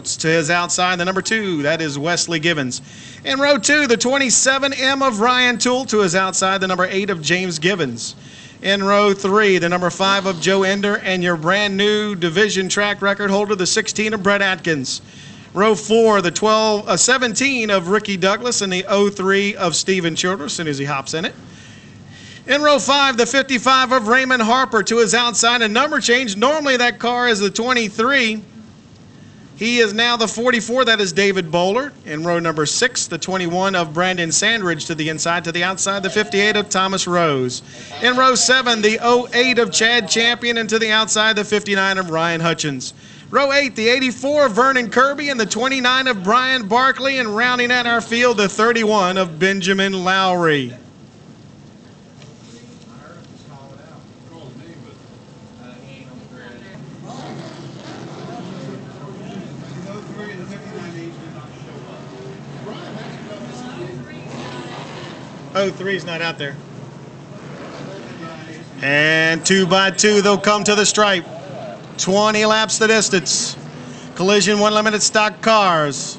To his outside, the number 2, that is Wesley Givens. In row 2, the 27M of Ryan Toole to his outside, the number 8 of James Givens. In row 3, the number 5 of Joe Ender, and your brand new division track record holder, the 16 of Brett Atkins. Row 4, the 17 of Ricky Douglas, and the 03 of Steven Childress, as he hops in it. In row 5, the 55 of Raymond Harper to his outside, a number change. Normally that car is the 23. He is now the 44, that is David Bowler. In row number 6, the 21 of Brandon Sandridge to the inside, to the outside, the 58 of Thomas Rose. In row 7, the 08 of Chad Champion, and to the outside, the 59 of Ryan Hutchins. Row 8, the 84 of Vernon Kirby, and the 29 of Brian Barkley, and rounding out our field, the 31 of Benjamin Lowry. 03 is not out there. And 2 by 2, they'll come to the stripe. 20 laps the distance. Collision 1 limited stock cars.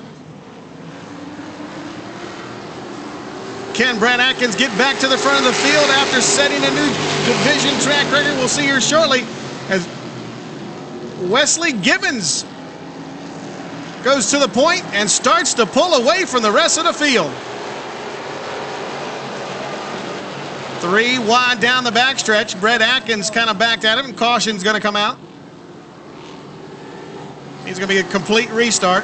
Can Brett Atkins get back to the front of the field after setting a new division track record? We'll see here shortly as Wesley Givens goes to the point and starts to pull away from the rest of the field. 3 wide down the backstretch. Brett Atkins kind of backed at him, and caution's going to come out. He's going to be a complete restart.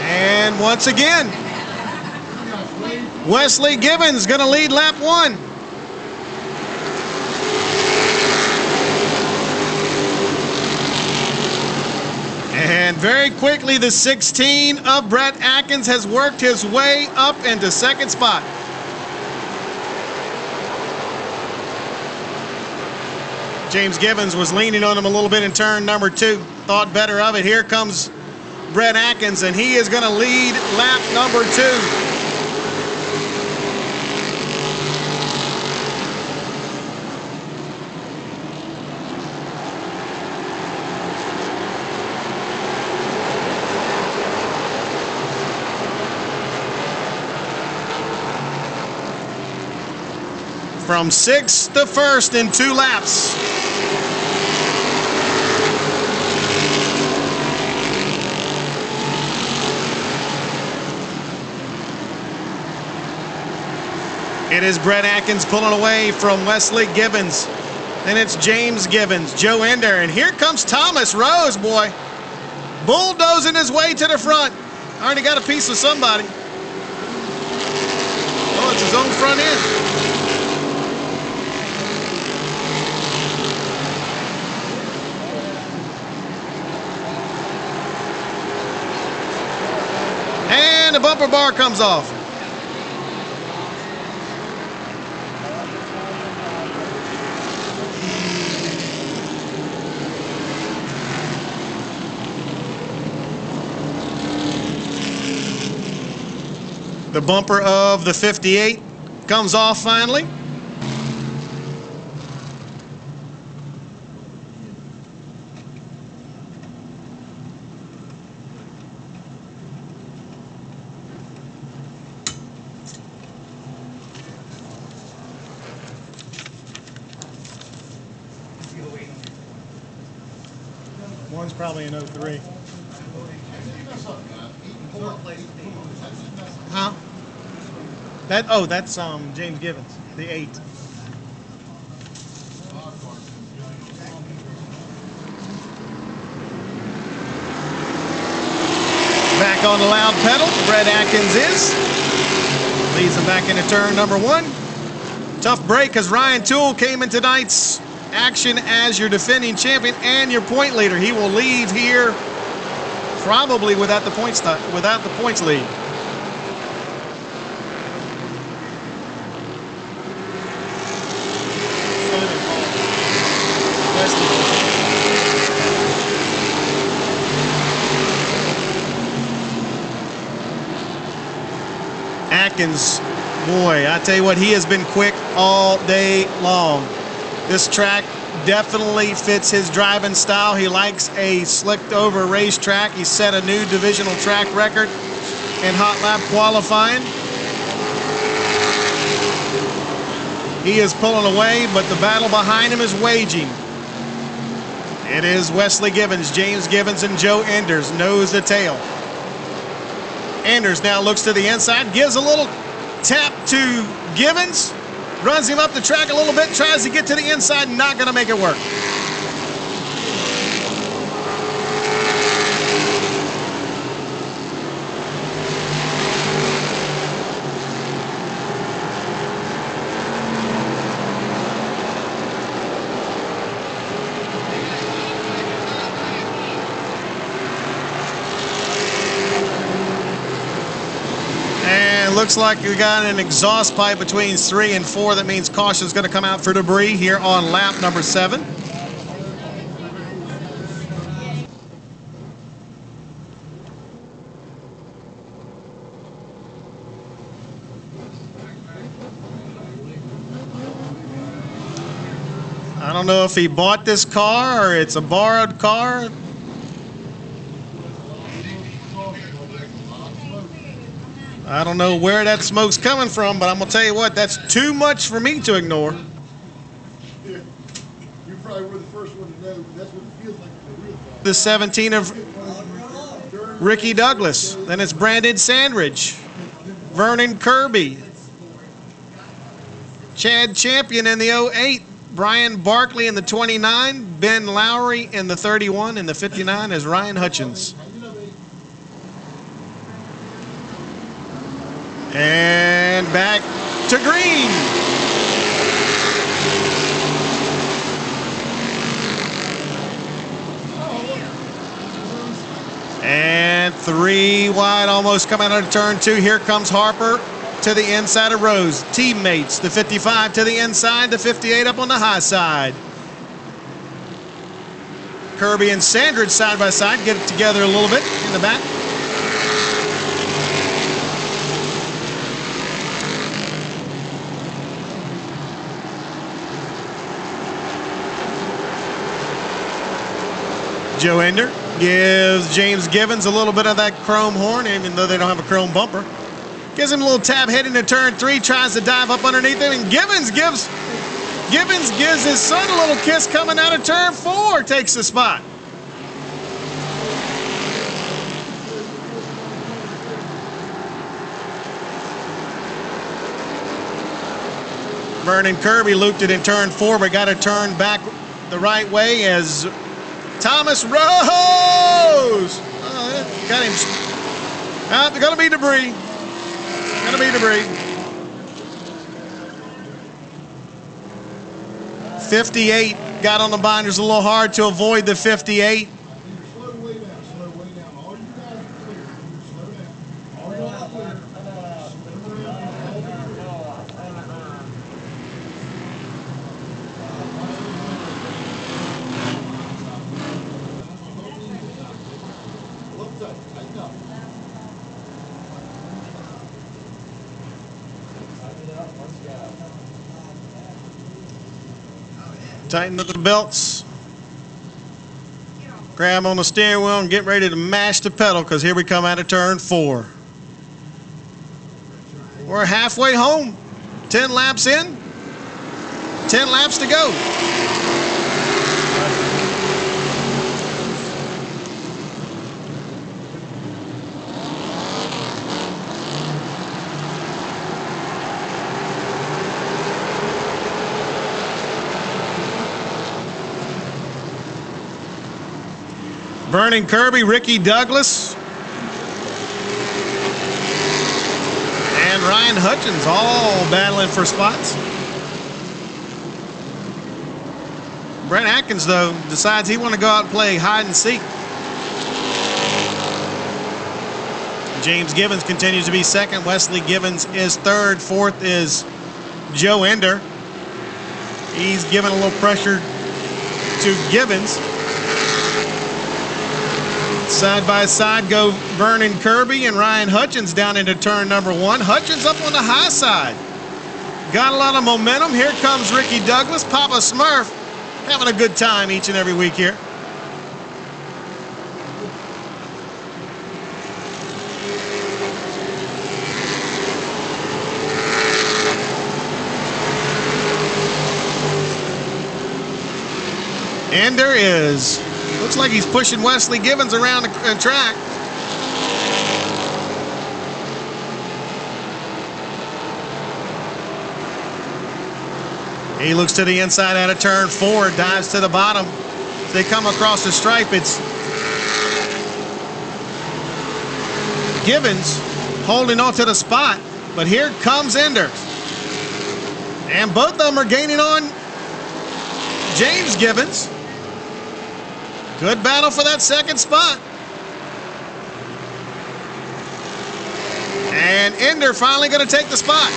And once again, Wesley Givens going to lead lap 1. And very quickly, the 16 of Brett Atkins has worked his way up into second spot. James Givens was leaning on him a little bit in turn number 2. Thought better of it. Here comes Brett Atkins, and he is going to lead lap number 2. From 6th to 1st in 2 laps. It is Brett Atkins pulling away from Wesley Givens. Then it's James Givens, Joe Ender, and here comes Thomas Rose, boy. Bulldozing his way to the front. Already got a piece of somebody. Oh, it's his own front end. And the bumper bar comes off. The bumper of the 58 comes off finally. One's probably an 03. Huh? That's James Givens, the 8. Back on the loud pedal, Brett Atkins is. Leads him back into turn number 1. Tough break as Ryan Toole came in tonight's action as your defending champion and your point leader. He will leave here probably without the points lead. Atkins, boy, I tell you what, he has been quick all day long. This track definitely fits his driving style. He likes a slicked over racetrack. He set a new divisional track record in hot lap qualifying. He is pulling away, but the battle behind him is waging. It is Wesley Givens, James Givens, and Joe Enders, nose to tail. Enders now looks to the inside, gives a little tap to Givens, runs him up the track a little bit, tries to get to the inside, not going to make it work. Looks like we got an exhaust pipe between 3 and 4. That means caution is going to come out for debris here on lap number 7. I don't know if he bought this car or it's a borrowed car. I don't know where that smoke's coming from, but I'm going to tell you what, that's too much for me to ignore. Yeah. You probably were the first one to know that's what it feels like in the real car. The 17 of Ricky Douglas. Then it's Brandon Sandridge, Vernon Kirby, Chad Champion in the 08, Brian Barkley in the 29, Ben Lowry in the 31, and the 59 is Ryan Hutchins. And back to green. And 3 wide, almost coming out of turn 2. Here comes Harper to the inside of Rose. Teammates, the 55 to the inside, the 58 up on the high side. Kirby and Sandridge side by side, get it together a little bit in the back. Joe Ender gives James Givens a little bit of that chrome horn, even though they don't have a chrome bumper. Gives him a little tap heading to turn 3, tries to dive up underneath him, and Givens gives his son a little kiss coming out of turn 4, takes the spot. Vernon Kirby looped it in turn 4, but got to turn back the right way as Thomas Rose! Got him. Gonna be debris. Gonna be debris. 58 got on the binders a little hard to avoid the 58. Slow way down, slow way down. All you guys are clear. Slow down. All y'all are clear. Tighten up the belts. Grab on the steering wheel and get ready to mash the pedal, because here we come out of turn 4. We're halfway home. 10 laps in. 10 laps to go. Vernon Kirby, Ricky Douglas, and Ryan Hutchins all battling for spots. Brett Atkins, though, decides he wants to go out and play hide and seek. James Givens continues to be second. Wesley Givens is third. Fourth is Joe Ender. He's giving a little pressure to Givens. Side by side go Vernon Kirby and Ryan Hutchins down into turn number one. Hutchins up on the high side. Got a lot of momentum. Here comes Ricky Douglas. Papa Smurf having a good time each and every week here. Ender looks like he's pushing Wesley Givens around the track. He looks to the inside out of turn four, dives to the bottom. As they come across the stripe, it's Givens holding on to the spot, but here comes Ender. And both of them are gaining on James Givens. Good battle for that second spot. And Ender finally going to take the spot.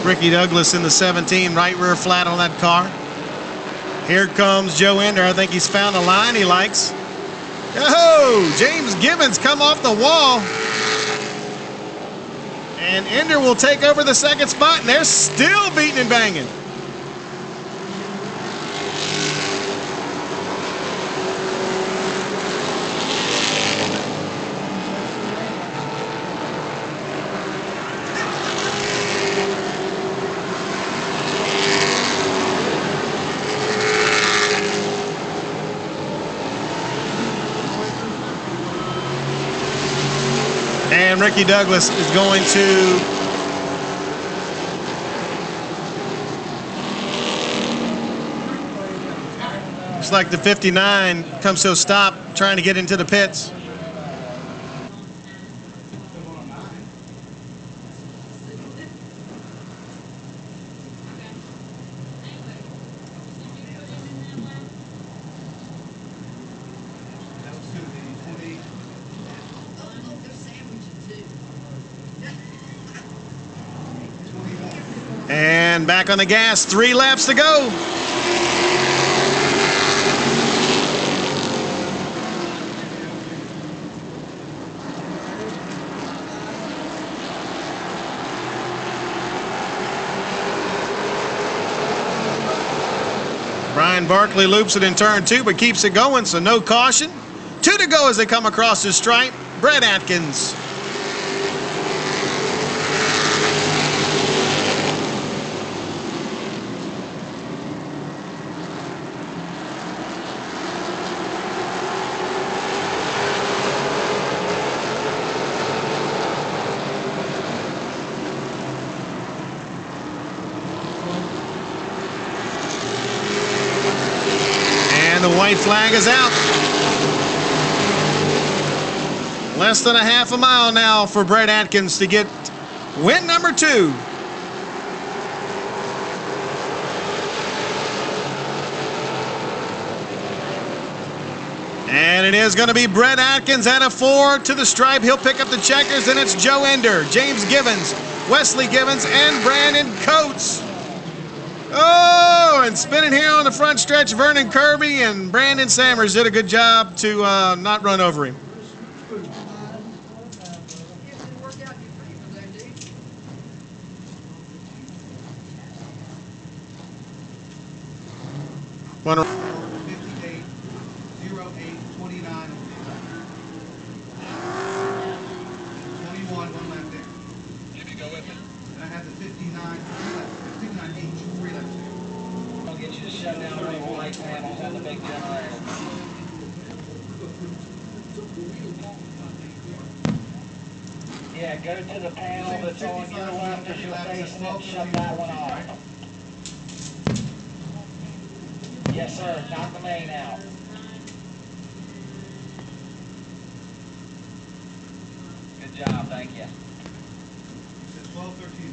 Ricky Douglas in the 17, right rear flat on that car. Here comes Joe Ender. I think he's found a line he likes. Oh, James Givens come off the wall. And Ender will take over the second spot, and they're still beating and banging. And Ricky Douglas is going to looks like the 59 comes to a stop trying to get into the pits. And back on the gas, 3 laps to go. Brian Barkley loops it in turn 2, but keeps it going, so no caution. 2 to go as they come across the stripe. Brett Atkins. And the white flag is out. Less than a half a mile now for Brett Atkins to get win number 2. And it is going to be Brett Atkins at a 4 to the stripe. He'll pick up the checkers, and it's Joe Ender, James Givens, Wesley Givens, and Brandon Coates. Oh, and spinning here on the front stretch, Vernon Kirby and Brandon Sammers did a good job to not run over him. One. 58, 08, 29, 21, one left there. You can go with it. And I have the 59, 59 each, 3 left there. I'll get you to shut down all the white panels on the big generator. Yeah, go to the panel that's on your left as you're facing it, shut that one off. Yes, sir, knock the main out. job, thank you. It's 12, 13,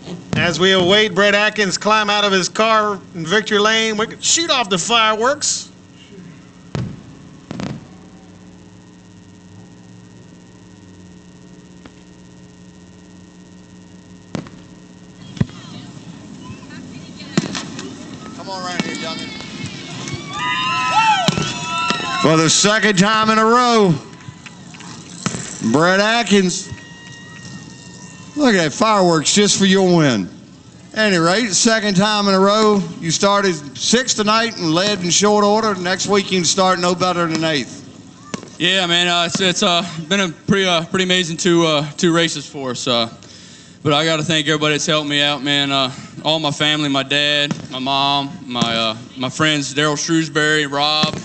14. As we await Brett Atkins climb out of his car in victory lane, we can shoot off the fireworks. Come on right here, Duncan. For the second time in a row, Brett Atkins. Look at that, fireworks just for your win. At any rate, second time in a row, you started 6th tonight and led in short order. Next week you can start no better than 8th. Yeah, man, it's been a pretty amazing two races for us. But I got to thank everybody that's helped me out, man. All my family, my dad, my mom, my friends, Daryl Shrewsbury, Rob,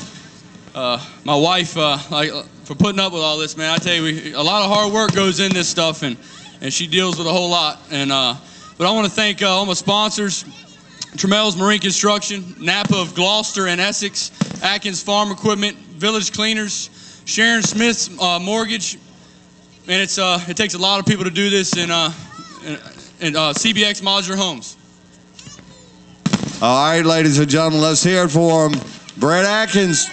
my wife, for putting up with all this, man. I tell you, a lot of hard work goes in this stuff, and she deals with a whole lot. And but I want to thank all my sponsors: Tramel's Marine Construction, Napa of Gloucester and Essex, Atkins Farm Equipment, Village Cleaners, Sharon Smith's Mortgage. Man, it takes a lot of people to do this, and CBX Modular Homes. All right, ladies and gentlemen, let's hear it for him. Brett Atkins.